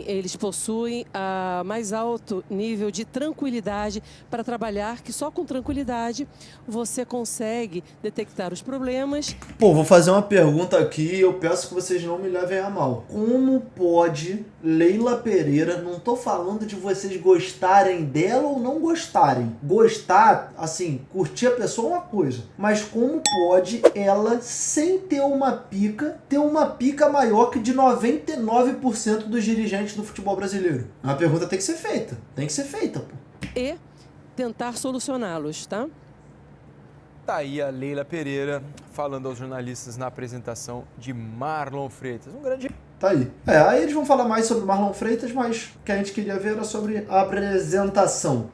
eles possuem a mais alto nível de tranquilidade para trabalhar, que só com tranquilidade você consegue detectar os problemas. Pô, vou fazer uma pergunta aqui e eu peço que vocês não me levem a mal. Como pode Leila Pereira, não tô falando de vocês gostarem dela ou não gostarem. Gostar, assim, curtir a pessoa é uma coisa. Mas como pode ela, sem ter uma pica maior que de 99% dos dirigentes do futebol brasileiro? A pergunta tem que ser feita. Tem que ser feita, pô. E tentar solucioná-los, tá? Tá aí a Leila Pereira falando aos jornalistas na apresentação de Marlon Freitas. Um grande... Tá aí. Aí eles vão falar mais sobre Marlon Freitas, mas o que a gente queria ver era sobre a apresentação.